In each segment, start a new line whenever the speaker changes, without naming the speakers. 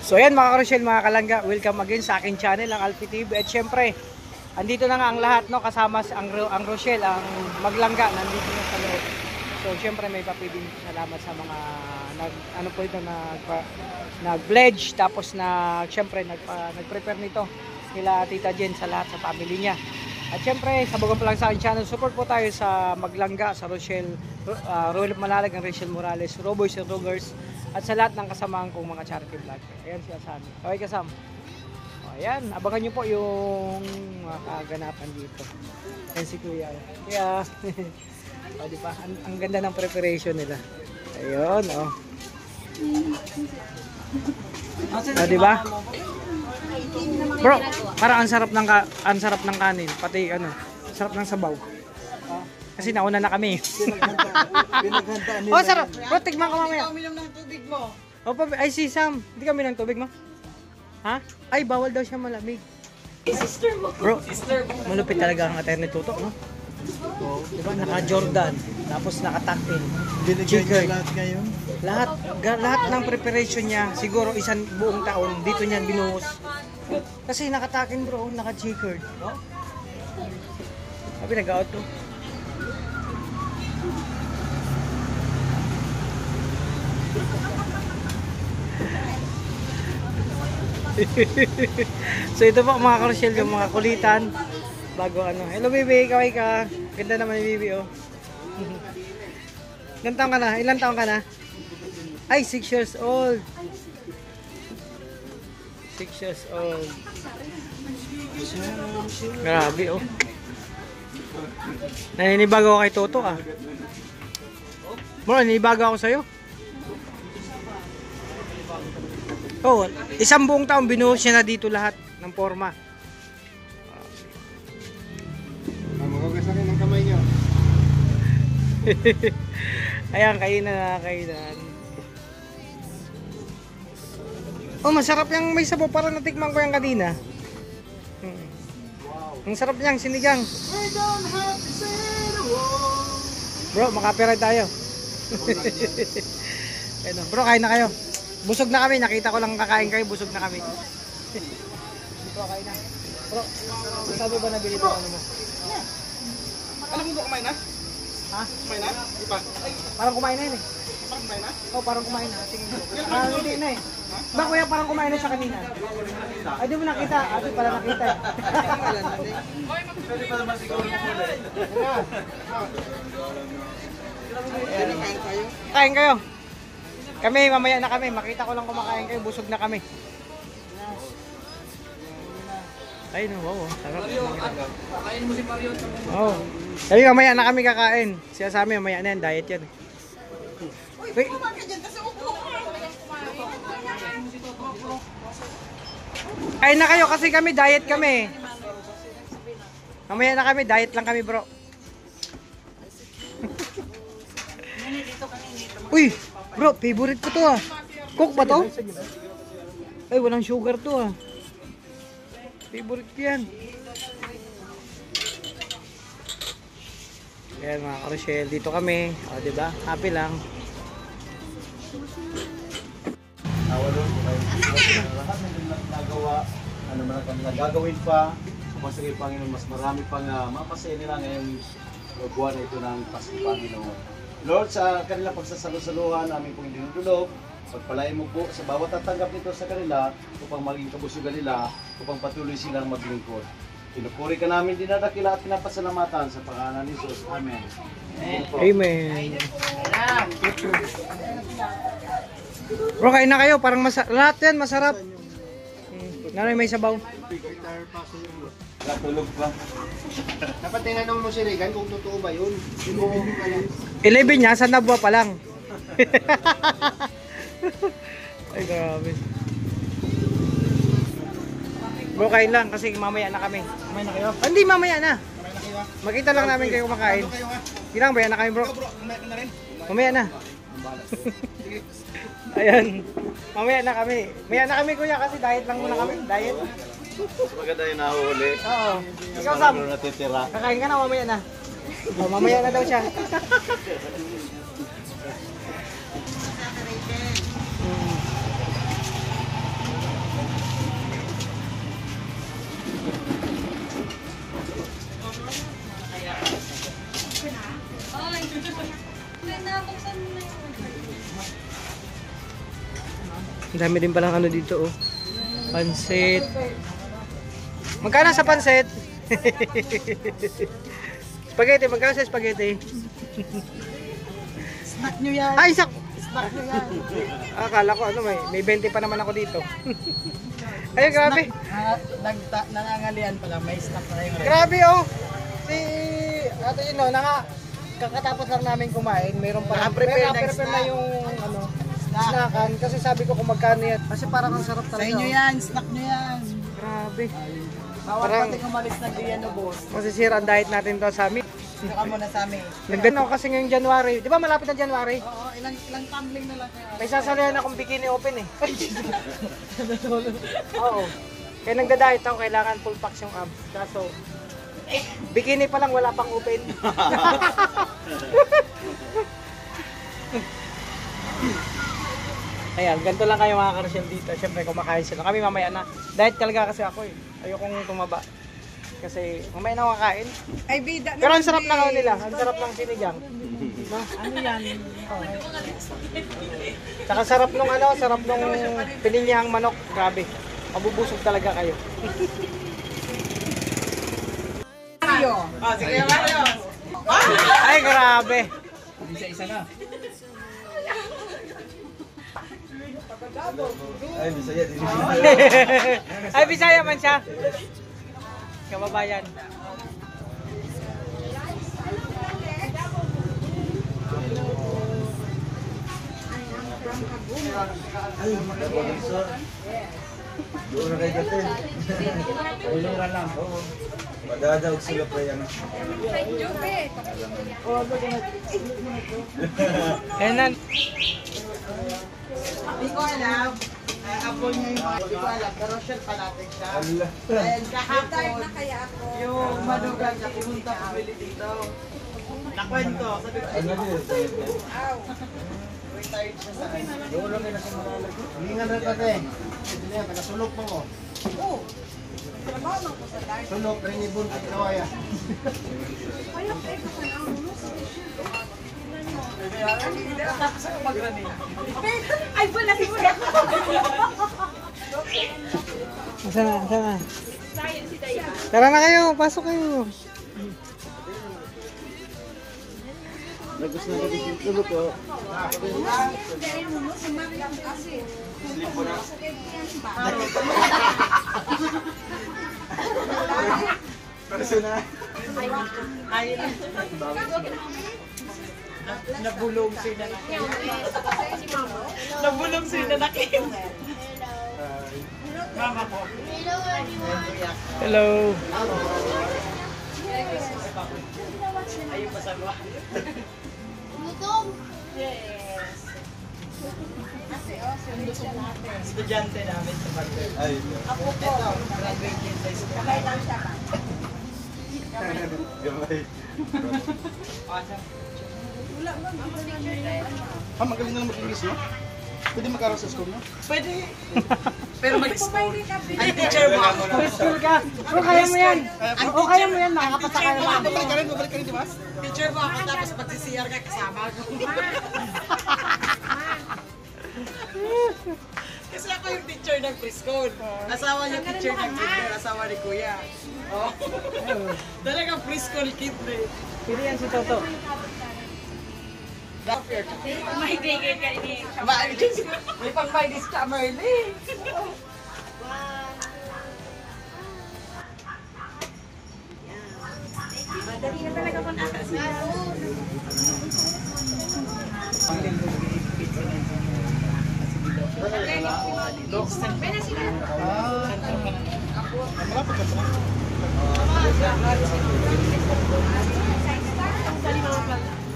So ayan mga Rochelle, mga Kalangga, welcome again sa aking channel, ang Alfie TV. At syempre, andito na nga ang lahat, no? Kasama ang Rochelle, ang Maglangga, nandito na sa loob. So syempre may papilin salamat sa mga nag-pledge, tapos syempre nag-prepare nito nila Tita Jen, sa lahat sa family niya. At syempre, sa bago pa lang sa aking channel, support po tayo sa Maglangga, sa Rochelle, Royal Malalag, ang Rachel Morales, Roboys and Rogers, at sa lahat ng kasamahan kong mga charity vlogger. Ayan si Asami. Okay, Kasam. O, ayan, abangan nyo po yung mga kaganapan dito. Ayan si Kuya. Kaya, o, diba? Ang ganda ng preparation nila. Ayun, o. O, diba? Bro, parang ang sarap ng kanin, pati sarap ng sabaw. Kasi nauna na kami. Oh, sarap. Bro, tigman ko mamaya.
Uminom ng tubig mo.
Oh, ay si Sam, hindi kami ng tubig mo. Ha? Ay, bawal daw siya malamig.
Sister mo.
Bro, malupit talaga ang attorney Tuto, no? Oh, diba? Naka-Jordan, tapos naka-tuck-in.
Binigyan niya lahat ngayon?
Lahat ng preparation niya, siguro isang buong taon, dito niyan binuhos. Kasi naka-tuck-in bro, naka-checkered. No? Sabi, nag-out to. So ito po mga Rochelle, yung mga kulitan bago hello baby, kaway ka. Ganda naman yung baby, oh. Ilan taon ka na? Ilan taon ka na? Ay, 6 years old. 6 years old. Grabe, oh. Naninibago ako kay Toto, ah. Bro, naninibago ako sa'yo. Oh, isang buong taon binuhos niya na dito lahat ng forma.
Magugas na rin ng kamay niyo.
Ayan, kainan. Oh, masarap yung may sabaw, parang natikman ko yung kanina. Ang sarap niyang sinigang. Bro, makapirad tayo. Ayun, bro, kain na kayo. Busog na kami, nakita ko lang kakain kayo, busog na kami. Dito kain na. Bro, sabi ba nabili mo mo?
Alam mo ba kumain na?
Ha?
Kumain na? Di pa?
Parang kumain na yun eh.
Parang kumain na?
Oh, parang kumain na. Tingin mo. Hindi na eh. Ba kuya, parang kumain na siya kanina. Ay, di mo nakita. Ate pala nakita eh.
Pwede pa naman siguro muli.
Kain kayo. Kami, mamaya na kami. Makita ko lang kumakain kayo. Busog na kami. Ay, no, wow. Sarap.
Kain mo si Mario.
Oh. Ay, mamaya na kami kakain. Siya sa amin, mamaya na yan. Diet yan. Wait. Kain na kayo kasi kami, diet kami. Mamaya na kami, diet lang kami bro. Uy, bro, favorite ko to ah. Coke ba to? Ay, walang sugar to ah. Favorite ko yan. Ayan mga Rochelle, dito kami. O, diba? Happy lang.
Nawalon ko kayo. Lahat ng nagawa, ano man ang nagagawin pa. Sumasagay Panginoon, mas marami pang mapasaya nila ngayong buwan na ito ng Pasko Panginoon. Lord, sa kanilang pagsasalo-saluhan, aming pong dinudulog, pagpalain mo po sa bawat tatanggap nito sa kanila upang maging kabusugan nila, upang patuloy silang maglingkod. Pinupuri ka namin, dinadakila at pinapasalamatan sa pangalan ni Jesus. Amen.
Amen. Bro, kain na kayo. Parang lahat yan masarap. Nanay may sabaw.
Natulog pa.
Dapat tinanong mo si Regan kung totoo ba yun.
11 niya, sa Nabwa pa lang. Ay, grabe. Bro, kain lang kasi mamaya na kami.
Kumain na kayo?
Hindi, mamaya na.
Kumain na kayo?
Makita lang namin kayo kumakain.
Ano kayo nga?
Kailangan ba yan na kami bro?
Bro, kumain ka na rin?
Mamaya na. Ayan. Mamaya na kami. Mamaya na kami kuya kasi diet lang muna kami. Diet.
Maganda yung nahuli.
Oo. Ikaw Sam,
Natitira.
kakain ka na mamaya na. Oh, mamaya na daw siya. Ang dami din palang ano dito, oh. Pansit. Magkano sa pansit? Spaghetti, magkano sa spaghetti?
Snack nyo yan.
Ay, sak!
Snack nyo yan.
Akala ko ano, may 20 pa naman ako dito. Ay, grabe.
Nangangalian pala, may snack na yung
Grabe, oh. Si Ate Ino, kakatapos lang namin kumain, mayroon pa
Naka-prepare ng
prepare na yung ano, snackan kasi sabi ko kung magkano yan. Kasi parang ang sarap
Sa
talaga.
inyo yan, snack nyo yan.
Grabe.
Bawal
Parang-
pati kumalis ng diyan no, boss.
Masisira ang diet natin to sa amin.
Saka mo na sa amin.
Nagdano kasi ngayong January. Di ba malapit na January?
Oo, ilang tumbling na lang kaya.
May sasalihan akong bikini open eh. Oo. Kaya nagda-diet ako, kailangan full packs yung abs. Kaso, bikini pa lang wala pang open. Ayan, ganito lang kayo mga karosyal dito. Siyempre, kumakain sila. Kami mamaya na. Diet talaga kasi ako eh. Ayokong tumaba. Kasi mamaya na kakain.
Ay, bida
Pero ang sarap na nila. Ang sarap ng sinigang. No?
Ano yan?
Tsaka sarap nung ano, sarap nung pininyahang manok. Grabe. Mabubusog talaga kayo.
Mario.
Ah, sige Mario. Ay, grabe.
Isa-isa na.
Ay, Bisaya din.
Ay, Bisaya man siya. Kababayan.
Doon na kayo gatin. Ulungan lang. Oo. Madadaog sila pa yan.
Ayan na.
Hindi ko alam. Apo niya yung mga, hindi ko alam. Pero siya palating siya.
Allah.
Ayan, kahapon. Yung madugan niya, pumunta pumili dito. Nakwento. Sabi ko,
Ano din?
retired siya sa akin.
Doon lang kayo nasa Manalo.
Hilingan rin pati. Ito na yan, nakasulok mo ko.
Oo. Trabaho lang ko sa dahil.
Sulok, rin ibon, kawaya.
Tapos ako mag-rani.
Ay, wala si Kuya.
Asa na, asa na.
Science si Daya.
Tara na kayo, pasok kayo.
Nagos na kayo yung tulog ko.
Dahil mo, si Mami lang kasi.
Personal.
Nabulong sila na kayo. Nabulong sila na kayo. Mama ko.
Hello.
Ayun pa sa mga. Yes. Estudyante namin sa Bagdad.
Ay.
Ako po. Graduate din sa school.
Gamay. Magaling na lang mag-English, no? Pwede mag-aral sa school, no?
Pwede. Pero mag-school. Ang teacher mo ako.
School ka. O, kaya mo yan. O, kaya mo yan. Nakakapasa ka naman.
Babalik ka rin, di ba?
Teacher mo ako tapos pag-CCR ka kasama ako. Kasi ako yung teacher ng preschool. Asawa niya teacher ng kinder, asawa ni Kuya. Oh. Talagang preschool kid eh.
Pili yan si Toto.
May bigay ka ni
May pang-buy this summer eh.
Madali na talaga kung asa sila. May na sila.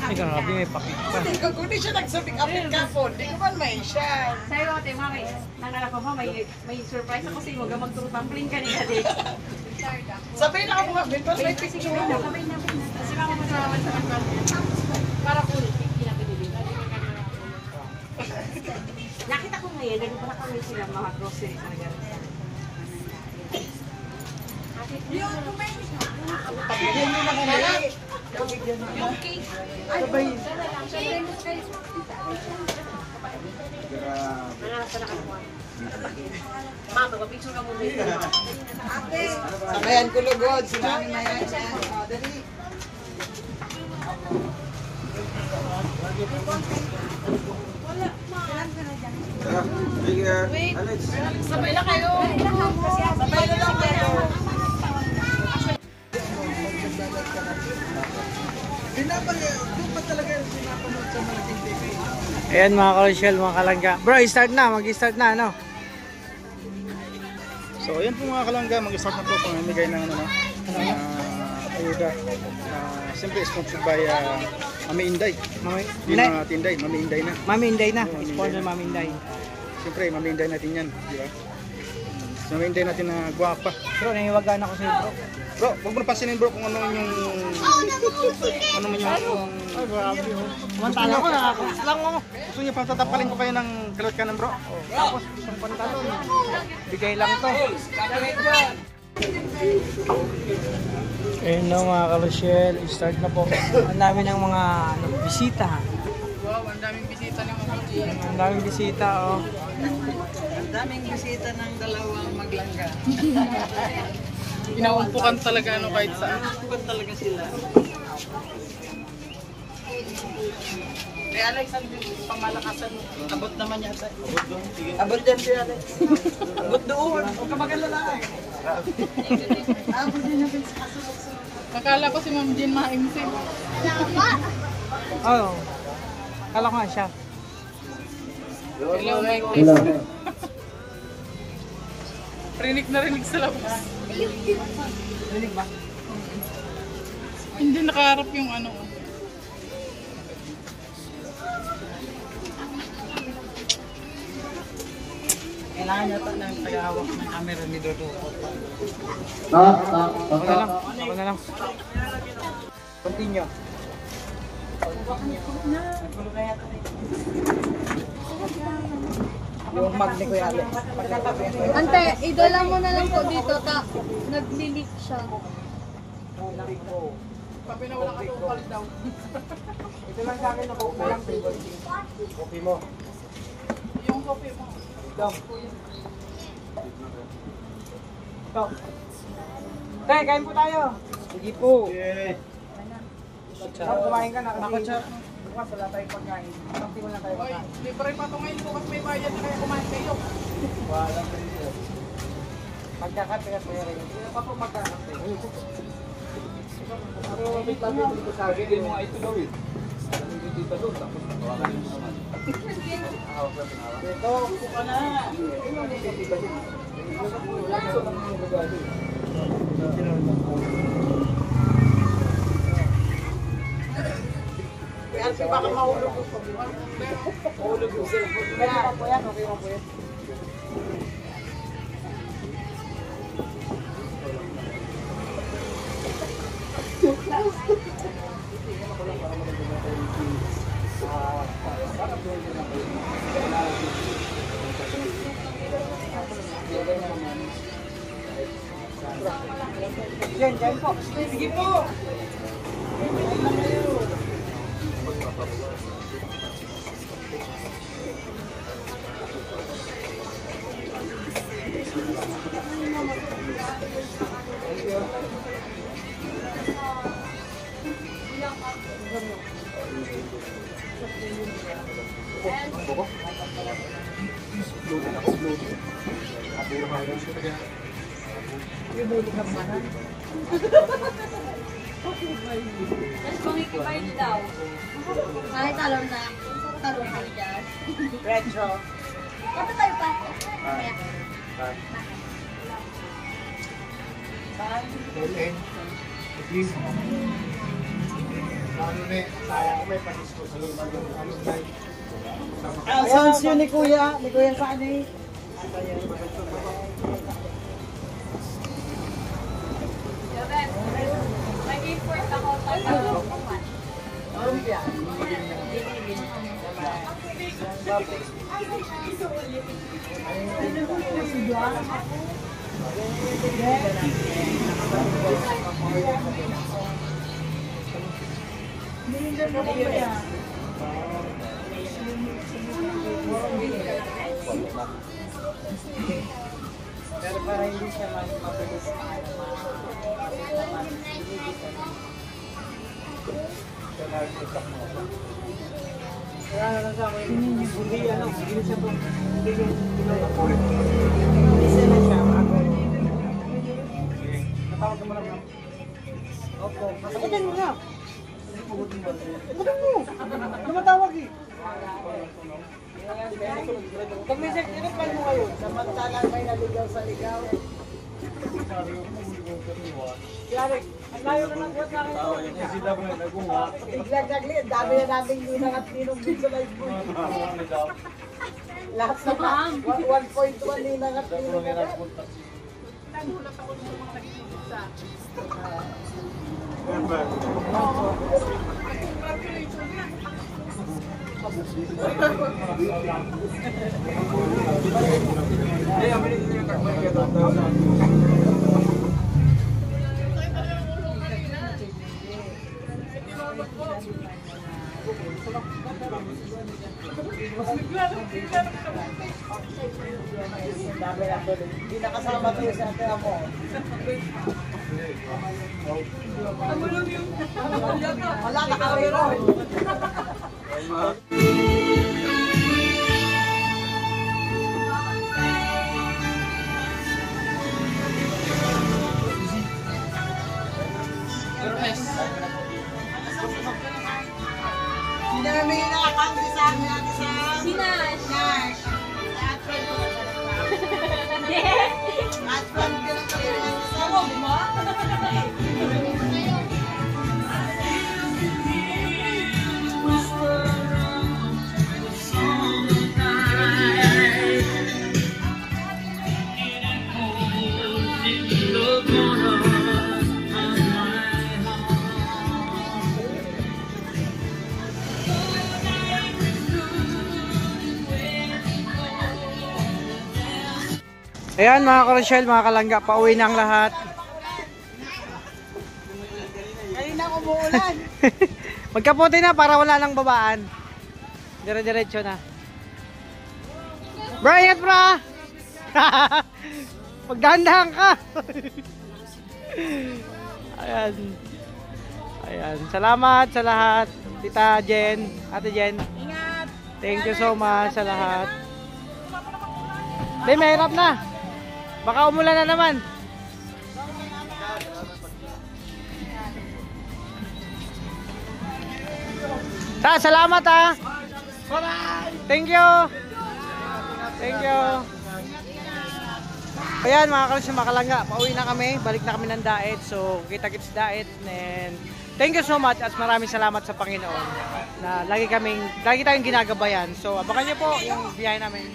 Ay, grabe, may pakit pa.
Kung di siya nagsabik-apit ka po, di ko man may siya.
Sa'yo, ate, mami, nangalak ko mo, may surprise ako sa'yo. Huwag magturupampling ka nila din.
Sabihin na ako mga bin, pero may
Sige,
picture.
kamay na. Kasi mama mo naman sa kanwan. Para cool, pinapinili. Nakita ko ngayon, nagpapakawin sila mga groceries na gano'n.
Samayan ko lugod. Sinabi na yan. Dali.
Sabay na kayo. Sabay na lang kayo.
Ayan mga ka-Rochelle, mga kalangga. Bro, start na. Mag-start na, ano?
So ayan po mga kalangga, mag-start na po pamimigay ng ayuda. Siyempre sponsored by Mami Inday. Hindi na Tinday, Mami Inday na.
Mami Inday na. Sponsor Mami Inday.
Siyempre Mami Inday natin yan, di ba? Mami Inday natin na gwapa.
Bro, nahiwagaan ako sa'yo, bro.
Bro, huwag mo na pansinin bro kung ano yung... ano man yung...
Ay, grabe, oh. Mantala ko, nakakos lang, oh.
Gusto niyo pang tatapalin ko kayo ng kalot kanan bro?
Tapos, isang pantalon. Bigay lang to. Ayun na mga ka-Rochelle, start na po. Ang dami ng mga bisita.
Wow, ang daming bisita ng mga
Ang daming bisita, oh.
Ang daming bisita ng dalawang maglangga.
Inaumpukan talaga ano kahit saan.
Nakakapag talaga sila. Kaya Alex, ang pamalakasan mo. Abot naman yata. Abot dyan si Alex. Abot doon. Huwag ka mag-alala eh. Abot din natin sa kasulok-sulok.
Akala ko si Ma'am Jean ma-MC.
Oh. Kala ko nga siya.
Hello, Mike Tyson. Rinig na rinig sa labas.
Rinig ba?
Hindi nakaharap yung ano.
Kailangan yata ng tagahawak ng camera ni Dodo.
Ako na lang. Ako na lang. Continue. Yung mag ni Kuya Alex.
Ante, idala mo na lang po dito, naglilik siya.
Papi na wala katupal daw.
Ito lang sa akin na buo lang. Kopi mo.
Yung coffee mo.
Ito. Ito. Tay, kain po tayo. Sige po. Kumain ka na. Nakutsar. Bukas wala tayong pagkain. Pagti mo lang tayo
Oy,
pagkain.
libre pa ito ngayon bukas may bayad na kaya kumain kayo.
Wala tayo. Magkakape ka kuya rin. Sino pa po magkakape?
Pwede mo nga ito gawin. Dito doon, tapos tawagan mo naman.
Ito, buka na.
Kaya baka mahulog ko.
Mahulog yung cellphone. Kaya pa po yan, okay pa po yan. Yan, yan po.
Sige po.
Ay, talon na. Talon kayo dyan.
Retro.
Kato tayo pa. Mamaya.
Ayun, yun ni Kuya. Ni Kuya saan eh?
Mag-import ako tayo.
Pero para hindi siya mabilis kaya na lang sa akin, hindi siya po, hindi na siya, ako. Natawag naman lang. Opo, masakitin mo na. Masakitin mo. Lumatawag eh. Pag may second, paano mo kayo?
Samantalang may naligaw sa ligaw.
Yarek, ang layo na ng buhat na kayo.
Exactly, dami na namin ninang at ninong din sa live mo. Lahat sa 1.1 ninang at ninong.
Nagulat ako sa mga nagsisimsa.
Hindi nakasama kayo sa atin ako. Wala na kami ron. Hindi namin nakakantri sa amin natin sa...
Sinash.
Nash. At friend ko na At friend ko na sa mo.
Ayan mga ka-Rochelle, mga kalangga, pauwi na ang lahat.
Kanina umuulan.
Magkaputi na para wala nang babaan. Dire-diretso na. Bro, ingat bro! Pagdahan-dahan ka! Ayan. Ayan. Salamat sa lahat. Tita Jen, Ate Jen.
Ingat!
Thank you so much sa lahat. Hindi, mahirap na. Baka umulan na naman. Salamat ha. Thank you. Thank you. Ayan mga kalusin, makalangga. Pauwi na kami. Balik na kami ng Daet. So kita-kits Daet. And thank you so much at maraming salamat sa Panginoon na lagi tayong ginagabayan. So abangan niyo po yung biyahe namin.